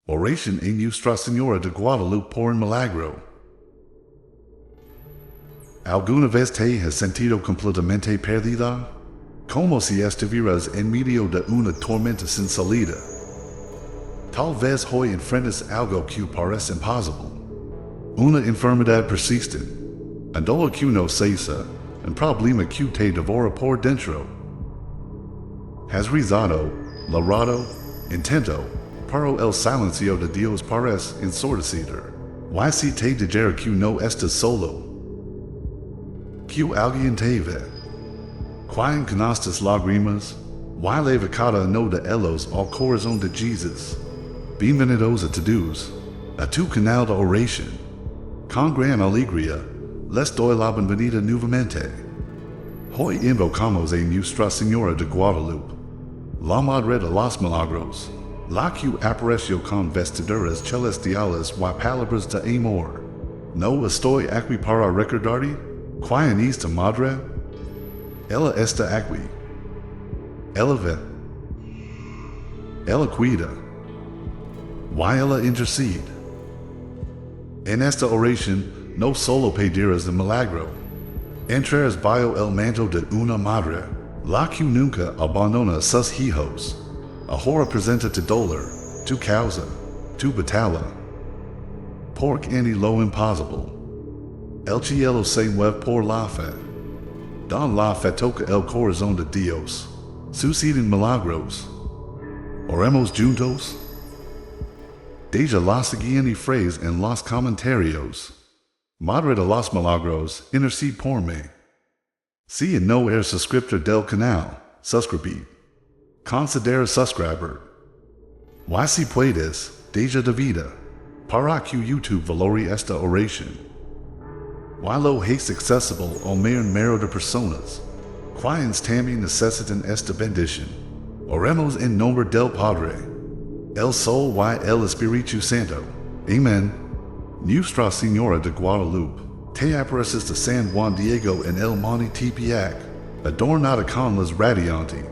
Oración en Nuestra Señora de Guadalupe por un Milagro. ¿Alguna vez te has sentido completamente perdida? Como si estuvieras en medio de una tormenta sin salida. Tal vez hoy enfrentas algo que parece imposible. Una enfermedad persistente, un dolor que no cesa, un problema que te devora por dentro. Has rezado, logrado, intento, pero el silencio de Dios parece ensordecido. Why si te dijera que no estás solo? Que alguien te ve. Quien con estas lágrimas, why leva cada uno de ellos al corazón de Jesus. Bienvenidos a todos, a tu canal de oración. Con gran alegría, les doy la bienvenida nuevamente. Hoy invocamos a Nuestra Señora de Guadalupe, la Madre de los Milagros, la que apareció con vestiduras celestiales y palabras de amor. No estoy aquí para recordarte, ¿quién es tu madre? Ella está aquí. Ella ve. Ella cuida. Y ella intercede. En esta oración no solo pedirás el milagro. Entrarás bajo el manto de una madre, la que nunca abandona a sus hijos. Ahora presenta tu dolor, tu causa, tu batalla. Porque en lo imposible. El cielo se mueve por la fe. Don la fe toca el corazón de Dios. Suceden milagros. Oremos juntos. Deja la siguiente frase en los comentarios. Madre de los Milagros, intercede por mí. Si no eres suscriptor del canal, suscribid. Considera subscriber. Y si puedes, deja de vida. Para que YouTube valore esta oración. Y lo es accesible al mayor número de personas. Quienes también necesitan esta bendición. Oremos en nombre del Padre, el Sol y el Espíritu Santo. Amén. Nuestra Señora de Guadalupe, te apareces de San Juan Diego en el monte Tepeyac, adornada con luz radiante,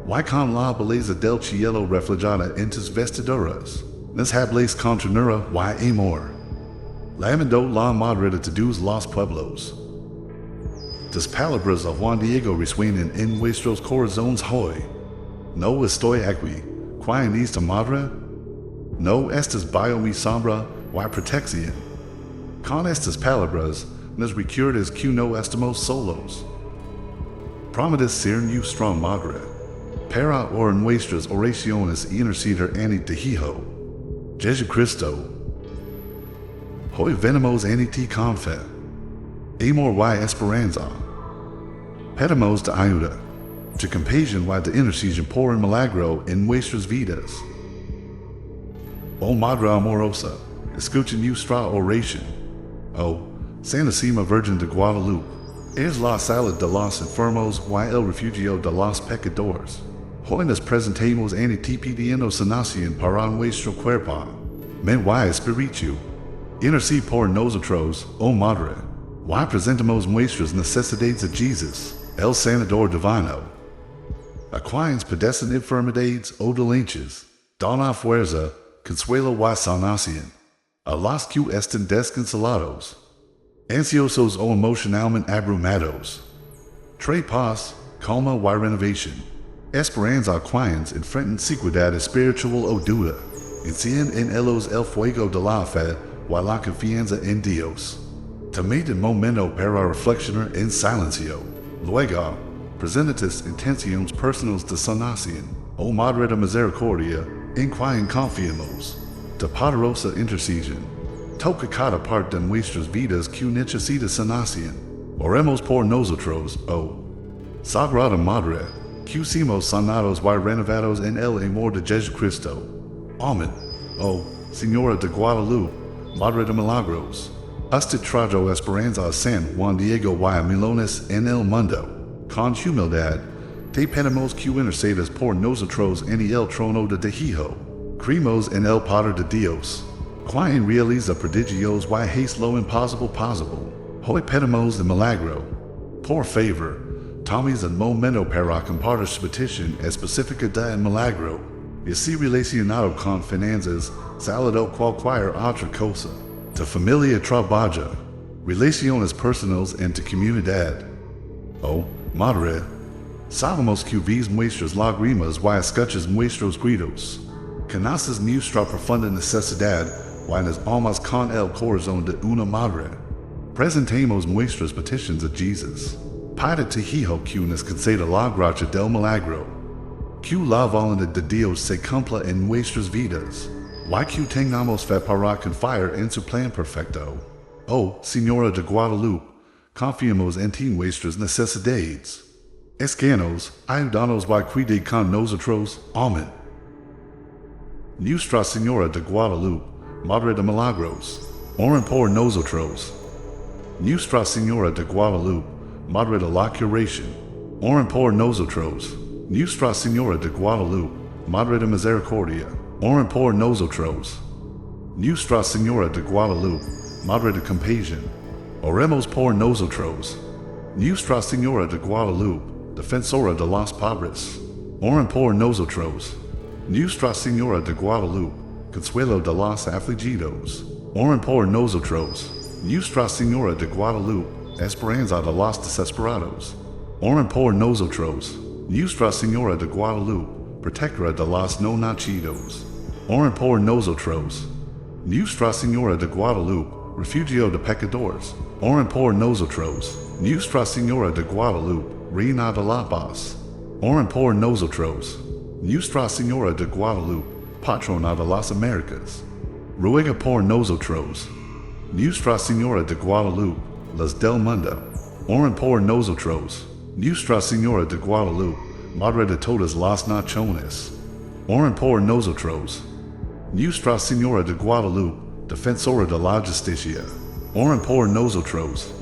y con la belleza del cielo reflejada en tus vestiduras, nos hables con ternura y amor. Llamando la Madre de todos los pueblos. Tus palabras de Juan Diego resuenan en nuestros corazones hoy. No estoy aquí, ¿quién es tu madre? No estás bajo mi sombra y protección. Con estas palabras, nos recuerdas que no estamos solos. Prometes ser nuestra madre. Para orar nuestras oraciones y interceder ante tu Hijo, Jesucristo. Hoy venimos ante ti con fe, amor y esperanza. Pedimos de ayuda, de compasión y de intercesión por un milagro en nuestras vidas. Oh Madre amorosa, escucha nuestra oración. Oh, Santísima Virgen de Guadalupe, es la salud de los enfermos y el refugio de los pecadores. Hoy nos presentamos ante ti pidiendo sanación para nuestro cuerpo, mente y espíritu. Intercede por nosotros, oh Madre, y presentamos nuestras necesidades a Jesus, el sanador divino. A quienes padecen enfermedades o dolencias, dona fuerza, consuelo y sanación. A los que están desconsolados, ansiosos o emocionalmente abrumados. Trae paz, calma y renovación. Esperanza a quienes enfrentan sequedad espiritual o duda. Enciende en ellos el fuego de la fe y la confianza en Dios. Tomad un momento para reflexionar en silencio. Luego, presenta tus intenciones personales de sanación, oh Madre de Misericordia, en quien confiamos. De Poderosa intercesión. Toca cada parte de nuestras vidas que necesita sanación. Oremos por nosotros, oh Sagrada Madre, que somos sanados y renovados en el amor de Jesucristo. Amén. Oh Señora de Guadalupe, Madre de Milagros, usted trajo esperanza a San Juan Diego y a millones en el mundo. Con humildad, te pedimos que intercedas por nosotros en el trono de tu Hijo. Creemos en el Padre de Dios, quien realiza prodigios y hace lo imposible posible. Hoy pedimos el milagro. Por favor, tomes un momento para compartir su petición específica del milagro. y si relacionado con finanzas, salud o cualquier otra cosa. Tu familia trabaja, relaciones personales en tu comunidad. Oh, madre, sabemos que ves nuestras lágrimas y escuchas nuestros gritos. Conoces nuestra profunda necesidad y nos amas con el corazón de una madre. Presentemos nuestras peticiones a Jesus. Pide tu Hijo que nos conceda la gracia del milagro. Que la voluntad de Dios se cumpla en nuestras vidas. Y que tengamos fe para confiar en su plan perfecto. Oh, Señora de Guadalupe, confiamos en ti nuestras necesidades. Escanos, ayúdanos y cuide con nosotros. Amén. Nuestra Señora de Guadalupe, Madre de Milagros, oren por nosotros. Nuestra Señora de Guadalupe, Madre de la Curación, oren por nosotros. Nuestra Señora de Guadalupe, Madre de Misericordia, oren por nosotros. Nuestra Señora de Guadalupe, Madre de Compasión, oremos por nosotros. Nuestra Señora de Guadalupe, Defensora de los pobres, oren por nosotros. Nuestra Señora de Guadalupe, Consuelo de los afligidos, oren por nosotros. Nuestra Señora de Guadalupe, Esperanza de los desesperados, oren por nosotros. Nuestra Señora de Guadalupe, Protectora de los no nacidos, oren por nosotros. Nuestra Señora de Guadalupe, Refugio de pecadores, oren por nosotros. Nuestra Señora de Guadalupe, Reina de la Paz, oren por nosotros. Nuestra Señora de Guadalupe, Patrona de las Américas, ruega por nosotros. Nuestra Señora de Guadalupe, las del mundo, oren por nosotros. Nuestra Señora de Guadalupe, Madre de todas las naciones, oren por nosotros. Nuestra Señora de Guadalupe, Defensora de la Justicia, oren por nosotros.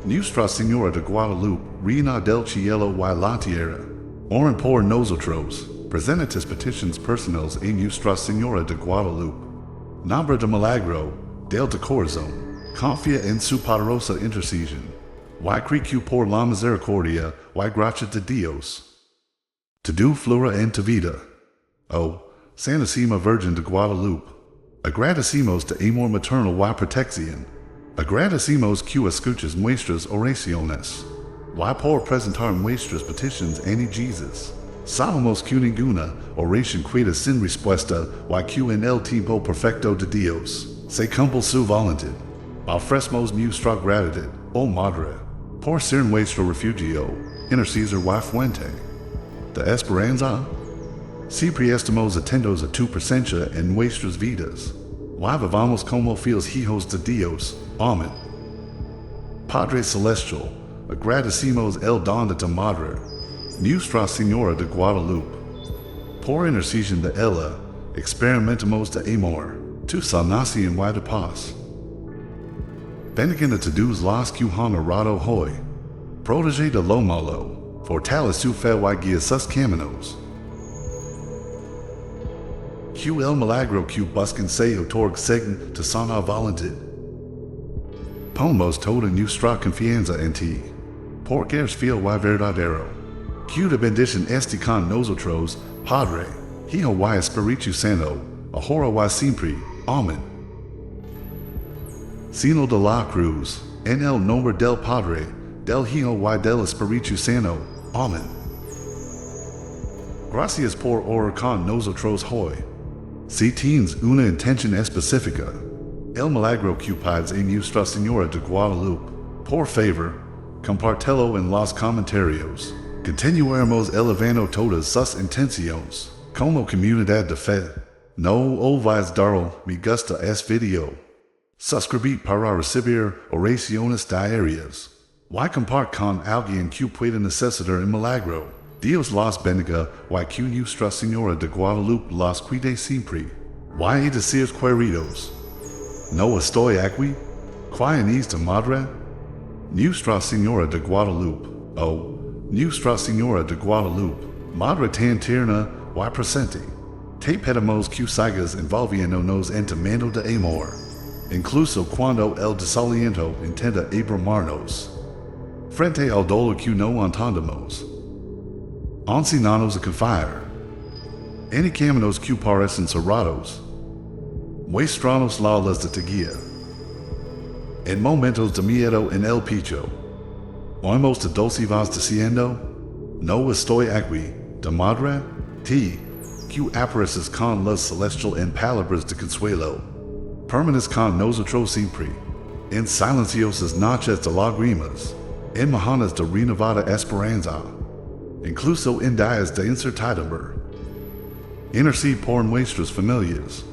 Nuestra Señora de Guadalupe, Reina del cielo y la tierra, oren por nosotros. Presenta tus peticiones personales a Nuestra Señora de Guadalupe. Nombre de Milagro, del de corazón, confía en su poderosa intercesión. Y creo por la misericordia y gracia de Dios. Todo flora en tu vida. Oh, Santísima Virgen de Guadalupe, agradecemos tu amor maternal y protección. Agradecemos que escuchas nuestras oraciones. Y por presentar nuestras peticiones a Jesus. Sabemos que ninguna oración queda sin respuesta y que en el tiempo perfecto de Dios se cumple su voluntad. Ofrecemos nuestra gratitud, oh Madre, por ser nuestro refugio, intercesor y fuente de esperanza. Siempre estamos atentos a tu presencia en nuestras vidas. Y vivamos como fieles hijos de Dios. Amén. Padre Celestial, agradecemos el don de tu Madre, Nuestra Señora de Guadalupe. Por intercesión de ella, experimentamos de amor, tu sanación y de paz. Bendiga a todos los que han orado hoy. Protege de lo malo, fortalece su fe y guía sus caminos. Que el milagro que buscan se otorgue según tu sana voluntad. Ponemos toda nuestra confianza en ti, porque eres fiel y verdadero. Que tu bendición esté con nosotros, Padre, Hijo y Espíritu Santo, ahora y siempre. Amén. Signo de la cruz, en el nombre del Padre, del Hijo y del Espíritu Santo. Amén. Gracias por orar con nosotros hoy. Si tienes una intención específica, el milagro que pides en Nuestra Señora de Guadalupe, por favor, compártelo en los comentarios. Continuaremos elevando todas sus intenciones, como comunidad de fe. No olvides dar me gusta a este video. Suscribir para recibir oraciones diarias. Y compart con alguien que pueda necesitar el milagro. Dios los bendiga y que Nuestra Señora de Guadalupe los cuide siempre. Y decir queridos, no estoy aquí. ¿Quién es tu madre? Nuestra Señora de Guadalupe. Oh, Nuestra Señora de Guadalupe, Madre tan tierna y presente. Te pedimos que sigas envolviéndonos en tu mano de amor, incluso cuando el desaliento intenta abrumarnos. Frente al dolor que no entendemos. Enséñanos a confiar. Any caminos que parecen cerrados. Muéstranos la luz de tu guía. En momentos de miedo en el pecho. Oímos de dulce voz diciendo, no estoy aquí, de madre, ti, que apareces con luz celestial en palabras de consuelo. Permaneces con nosotros siempre. En silenciosas noches de lágrimas. En mañanas de renovada esperanza. Incluso en días de incertidumbre. Intercede por nuestras familias.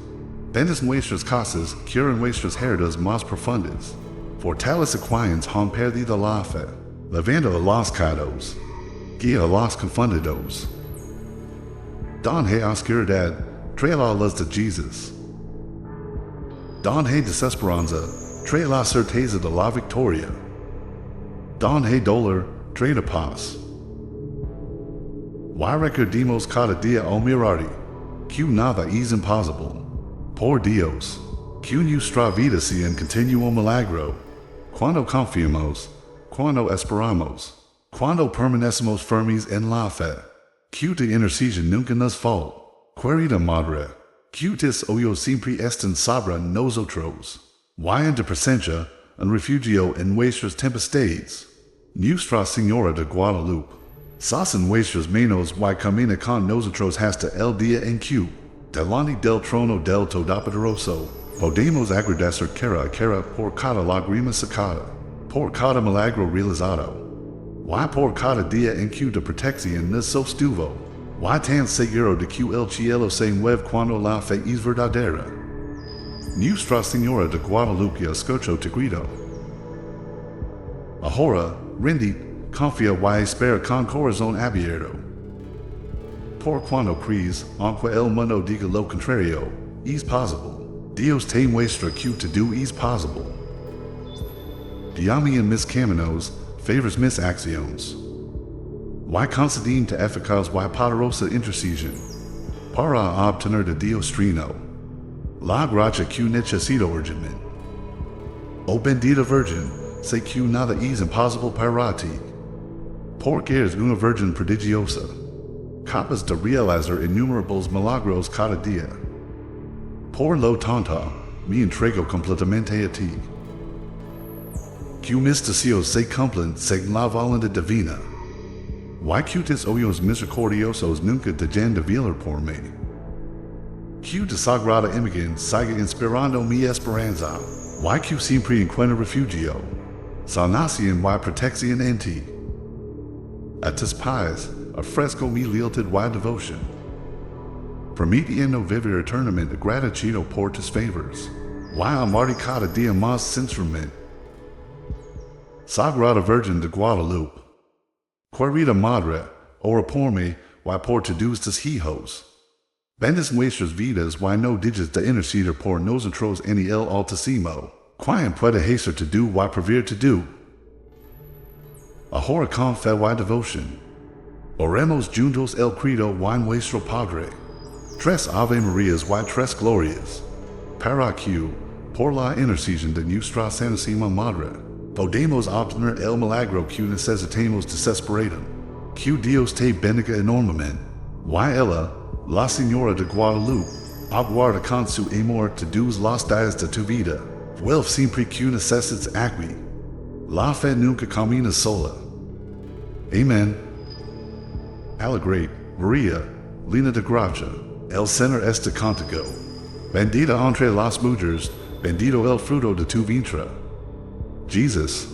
Bendice nuestras casas, cura nuestras heridas más profundas. Fortalece quienes han perdido la fe. Levanta a los caídos. Guía a los confundidos. Donde oscuridad, trae la luz de Jesús. Donde desesperanza, trae la certeza de la victoria. Donde dolor, trae la paz. Why recordemos cada día al mirarte, que nada es imposible. Por Dios, que nuestra vida sea en continuo milagro. Cuando confiamos, cuando esperamos, cuando permanecemos firmes en la fe, que tu intercesión nunca nos falte. Querida Madre, que tus ojos siempre estén sobre nosotros. Why en tu presencia, un refugio en nuestras tempestades. Nuestra Señora de Guadalupe. Sos en nuestras manos y camina con nosotros hasta el día en que, delante del trono del Todopoderoso, podemos agradecer cara a cara por cada lágrima sacada, por cada milagro realizado. Why por cada día en que de protección nos sostuvo. Why tan seguro de que el cielo se mueve cuando la fe es verdadera. Nuestra Señora de Guadalupe escuchó tu grito. Ahora, rendid, confía y espera con corazón abierto. Por cuando crees, aunque el mundo diga lo contrario, es posible. Dios te muestra que todo es posible. Guíame en mis caminos, favors mis acciones. Y concedem te eficaz y poderosa intercesión. Para obtener de Dios trino. La gracia que necesito urgentemente. Oh bendita Virgen, sé que nada es imposible para ti. Porque eres una virgen prodigiosa. Capaz de realizar innumerables milagros cada día. Por lo tanto, me entrego completamente a ti. Que mis deseos se cumplan según la voluntad divina. Y que tus ojos misericordiosos nunca dejen de velar por mí. Que tu sagrada imagen siga inspirando mi esperanza. Y que siempre encuentre refugio, sanación y protección en ti. A tus pies, ofrezco mi lealtad y devoción. Permitiendo vivir eternamente agradecido por tus favors. Y amarte cada día más sinceramente. Sagrada Virgen de Guadalupe. Querida Madre, ora por mí y por todos tus hijos. Bendice nuestras vidas y no dejes de interceder por nosotros en el Altísimo. Quien puede hacer todo y prever todo. Ahora con fe y devoción. Oremos juntos el credo y nuestro Padre. Tres Ave Marías y tres glorias. Para que, por la intercesión de Nuestra Santísima Madre, podemos obtener el milagro que necesitamos desesperadamente. Que Dios te bendiga enormemente. Y ella, la Señora de Guadalupe, aguarda con su amor todos los días de tu vida. Vuelve siempre que necesites aquí. La fe nunca camina sola. Amén. Alegría, María, llena de gracia, el Señor está contigo. Bendita entre las mujeres, bendito el fruto de tu vientre. Jesús.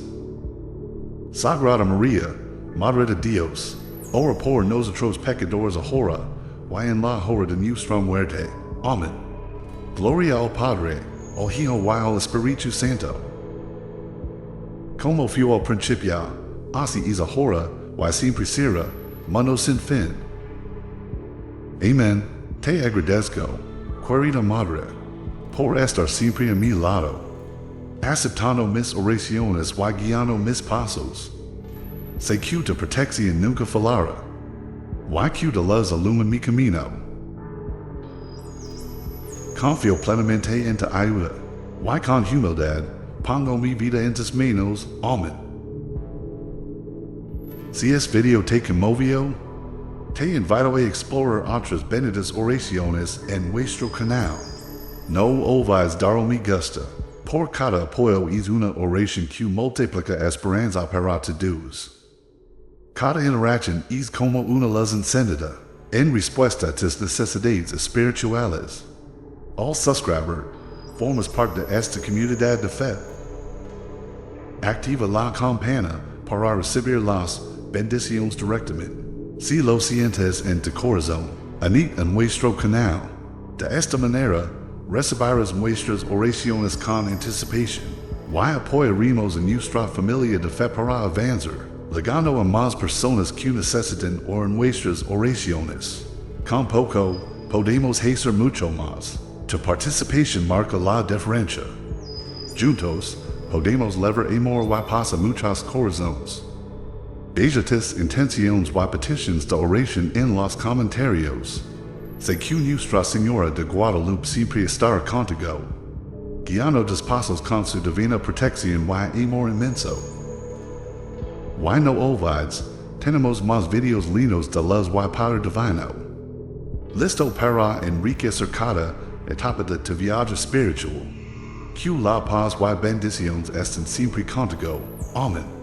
Sagrada María, Madre de Dios, ora por nosotros pecadores ahora y en la hora de nuestra muerte. Amén. Gloria al Padre, al Hijo y al Espíritu Santo. Como fue al principio, así es ahora y siempre será, mundo sin fin. Amén. Te agradezco, querida Madre, por estar siempre a mi lado, aceptando mis oraciones y guiando mis pasos. Sé que tu protección nunca fallará, y que tu luz ilumina mi camino. Confío plenamente en tu ayuda, y con humildad pongo mi vida en tus manos. Amén. Si este video te conmovió, Te invito a explorar otras benditas oraciones en nuestro canal. No olvides dar me gusta. Por cada apoyo es una oración que multiplica esperanza para todos. Cada interacción es como una luz encendida en respuesta a tus necesidades espirituales. All subscriber formas parte de esta comunidad de fe. Activa la campana para recibir las bendiciones directamente. Si lo sientes en tu corazón, unite en nuestro canal. De esta manera, recibirás nuestras oraciones con anticipación. Y apoyaremos en nuestra familia de fe para avanzar, llegando a más personas que necesitan orar nuestras oraciones. Con poco, podemos hacer mucho más. Tu participación marca la diferencia. Juntos, podemos levar amor y paz a muchos corazones. Deja tus intenciones y peticiones de oración en los comentarios. Sé que Nuestra Señora de Guadalupe siempre estará contigo, guiando tus pasos con su divina protección y amor inmenso. Y no olvides, tenemos más videos lindos de luz y poder divino. Listo para enriquecer cada etapa de tu viaje espiritual. Que la paz y bendiciones estén siempre contigo. Amén.